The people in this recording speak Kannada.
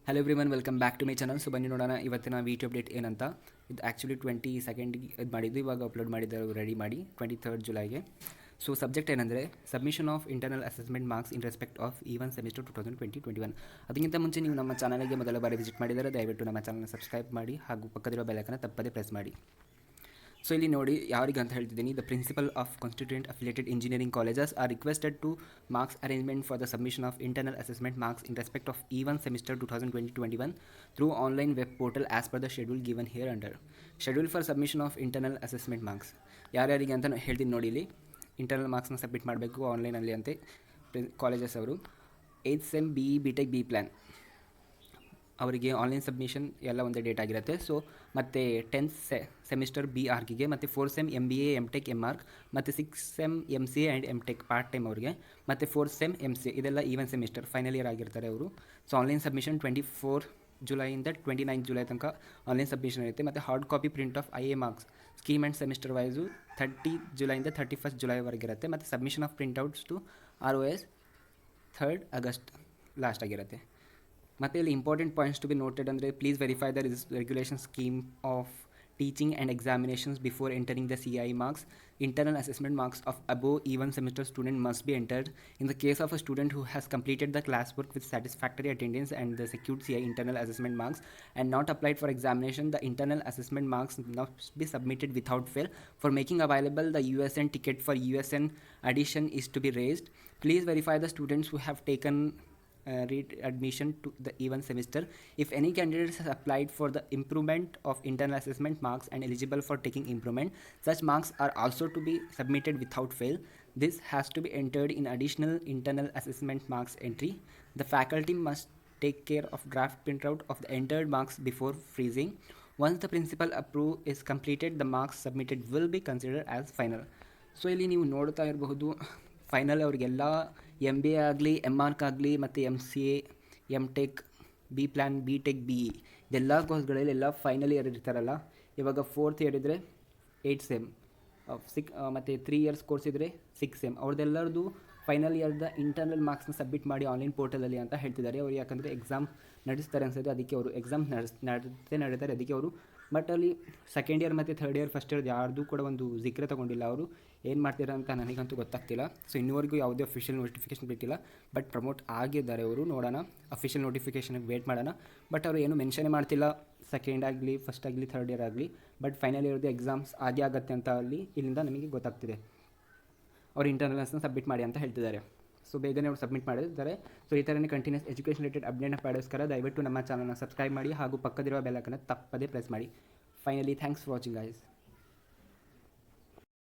Hello everyone, welcome back to my channel. So ಬನ್ನಿ ನೋಡೋಣ ಇವತ್ತಿನ ವಿಡಿಯೋ ಅಪ್ಡೇಟ್ ಏನಂತ. ಇದು ಆ್ಯಕ್ಚುಲಿ 22nd ಇದು ಮಾಡಿದ್ದು, ಇವಾಗ ಅಪ್ಲೋಡ್ ಮಾಡಿದ್ದಾರೆ ರೆಡಿ ಮಾಡಿ 23rd ಜುಲೈಗೆ. ಸೊ ಸಬ್ಜೆಕ್ಟ್ ಏನಂದರೆ submission of internal assessment marks in respect of E1 semester 2020-21. ಅದಕ್ಕಿಂತ ಮುಂಚೆ ನೀವು ನಮ್ಮ ಚಾನಲ್ಗೆ ಮೊದಲ ಬಾರಿ ವಿಸಿಟ್ ಮಾಡಿದರೆ ದಯವಿಟ್ಟು ನಮ್ಮ ಚಾನಲ್ನ ಸಬ್ಸ್ಕ್ರೈಬ್ ಮಾಡಿ ಹಾಗೂ ಪಕ್ಕದಿರೋ ಬೆಲ್ ಐಕಾನ್ ತಪ್ಪದೇ ಪ್ರೆಸ್ ಮಾಡಿ. ಸೊ ಇಲ್ಲಿ ನೋಡಿ ಯಾರಿಗೆ ಅಂತ ಹೇಳ್ತಿದ್ದೀನಿ. The principal of constituent affiliated engineering colleges are requested to marks arrangement for the submission of internal assessment marks in respect of E1 semester 2020-21 through online web portal as per the schedule given hereunder. Schedule for submission of internal assessment marks ಯಾರ್ಯಾರಿಗೆ ಅಂತ ಹೇಳ್ತೀನಿ ನೋಡಿ. ಇಲ್ಲಿ ಇಂಟರ್ನಲ್ ಮಾರ್ಕ್ಸ್ನ ಸಬ್ಮಿಟ್ ಮಾಡಬೇಕು ಆನ್ಲೈನಲ್ಲಿ ಅಂತೆ ಕಾಲೇಜಸ್ ಅವರು. 8th sem BE BTech B plan ಅವರಿಗೆ ಆನ್ಲೈನ್ ಸಬ್ಮಿಷನ್ ಎಲ್ಲ ಒಂದೇ ಡೇಟ್ ಆಗಿರುತ್ತೆ. ಸೊ ಮತ್ತು 10th ಸೆಮಿಸ್ಟರ್ BArchಗೆ ಮತ್ತು 4th sem MBA MTech MArch ಮತ್ತು 6th sem MCA and MTech part time ಅವ್ರಿಗೆ ಮತ್ತು 4th ಸೆಮ್ MCA ಇದೆಲ್ಲ E1 ಸೆಮಿಸ್ಟರ್ ಫೈನಲ್ ಇಯರ್ ಆಗಿರ್ತಾರೆ ಅವರು. ಸೊ ಆನ್ಲೈನ್ ಸಬ್ಮಿಷನ್ 24 ಜುಲೈಯಿಂದ 29 ಜುಲೈ ತನಕ ಆನ್ಲೈನ್ ಸಬ್ಮಿಷನ್ ಇರುತ್ತೆ. ಮತ್ತು hard copy print of IA marks scheme and semester wise 30 ಜುಲೈಯಿಂದ 31st ಜುಲೈವರೆಗೆ ಇರುತ್ತೆ. ಮತ್ತು submission of printouts to ROS 3rd August last ಆಗಿರುತ್ತೆ. ಮತ್ತು ಇಲ್ಲಿ important points to be noted ಅಂದರೆ please verify the regulation scheme of teaching and examinations before entering the CI marks. Internal assessment marks of above E1 semester student must be entered in the case of a student who has completed the classwork with satisfactory attendance and the secured CI internal assessment marks and not applied for examination. The internal assessment marks must be submitted without fail. For making available the USN ticket for USN addition is to be raised. Please verify the students who have taken admission to the E1 semester. If any candidates has applied for the improvement of internal assessment marks and eligible for taking improvement, such marks are also to be submitted without fail. This has to be entered in additional internal assessment marks entry. The faculty must take care of draft printout of the entered marks before freezing. Once the principal approve is completed, the marks submitted will be considered as final. So ಇಲ್ಲಿ ನೀವು ನೋಡ್ತಾ ಇರಬಹುದು ಫೈನಲ್ ಅವರಿಗೆಲ್ಲ MBA ಆಗಲಿ MArch ಆಗಲಿ ಮತ್ತು MCA MTech B plan BTech BE ಇದೆಲ್ಲ ಕೋರ್ಸ್ಗಳಲ್ಲಿ ಎಲ್ಲ ಫೈನಲ್ ಇಯರ್ ಇರ್ತಾರಲ್ಲ. ಇವಾಗ 4th ಇಯರ್ ಇದ್ದರೆ 8th ಸೆಮ್ ಮತ್ತು 3 years ಕೋರ್ಸ್ ಇದ್ದರೆ 6th ಸೆಮ್ ಅವ್ರದ್ದೆಲ್ಲರದು ಫೈನಲ್ ಇಯರ್ದ ಇಂಟರ್ನಲ್ ಮಾರ್ಕ್ಸ್ನ ಸಬ್ಮಿಟ್ ಮಾಡಿ ಆನ್ಲೈನ್ ಪೋರ್ಟಲಲ್ಲಿ ಅಂತ ಹೇಳ್ತಿದ್ದಾರೆ ಅವರು. ಯಾಕಂದರೆ ಎಕ್ಸಾಮ್ ನಡೆಸ್ತಾರೆ ಅನ್ಸುತ್ತೆ, ಅದಕ್ಕೆ ಅವರು ಎಕ್ಸಾಮ್ ನಡೀತಾರೆ ಅದಕ್ಕೆ ಅವರು. ಬಟ್ ಅಲ್ಲಿ ಸೆಕೆಂಡ್ ಇಯರ್ ಮತ್ತು ಥರ್ಡ್ ಇಯರ್ ಫಸ್ಟ್ ಇಯರ್ ಯಾರ್ದು ಕೂಡ ಒಂದು ಜಿಕ್ರೆ ತೊಗೊಂಡಿಲ್ಲ. ಅವರು ಏನು ಮಾಡ್ತೀರಾ ಅಂತ ನನಗಂತೂ ಗೊತ್ತಾಗ್ತಿಲ್ಲ. ಸೊ ಇನ್ನೂವರೆಗೂ ಯಾವುದೇ ಅಫಿಷಿಯಲ್ ನೋಟಿಫಿಕೇಷನ್ ಬಿಟ್ಟಿಲ್ಲ, ಬಟ್ ಪ್ರಮೋಟ್ ಆಗಿದ್ದಾರೆ ಅವರು. ನೋಡೋಣ, ಅಫಿಷಿಯಲ್ ನೋಟಿಫಿಕೇಷನ್ಗೆ ವೇಟ್ ಮಾಡೋಣ. ಬಟ್ ಅವರು ಏನು ಮೆನ್ಷನೇ ಮಾಡ್ತಿಲ್ಲ ಸೆಕೆಂಡ್ ಆಗಲಿ ಫಸ್ಟ್ ಆಗಲಿ ಥರ್ಡ್ ಇಯರ್ ಆಗಲಿ. ಬಟ್ ಫೈನಲ್ ಇಯರ್ದು ಎಕ್ಸಾಮ್ಸ್ ಆಗುತ್ತೆ ಅಂತ ಅಲ್ಲಿ ಇಲ್ಲಿಂದ ನಮಗೆ ಗೊತ್ತಾಗ್ತಿದೆ. ಅವ್ರು ಇಂಟರ್ನಲ್ಸ್ನ ಸಬ್ಮಿಟ್ ಮಾಡಿ ಅಂತ ಹೇಳ್ತಿದ್ದಾರೆ. ಸೊ ಬೇಗನೆ ಅವ್ರು ಸಬ್ಮಿಟ್ ಮಾಡಿದ್ದಾರೆ. ಸೊ ಈ ಥರನೇ ಕಂಟಿನ್ಯೂಸ್ ಎಜುಕೇಷನ್ ರಿಲೇಟೆಡ್ ಅಪ್ಡೇಟ್ನ ಪಡೆಯೋಸ್ಕರ ದಯವಿಟ್ಟು ನಮ್ಮ ಚಾನಲ್ನ ಸಬ್ಸ್ಕ್ರೈಬ್ ಮಾಡಿ ಹಾಗೂ ಪಕ್ಕದಿರುವ ಬೆಲ್ ಐಕಾನ್ ತಪ್ಪದೇ ಪ್ರೆಸ್ ಮಾಡಿ. Finally thanks for watching guys.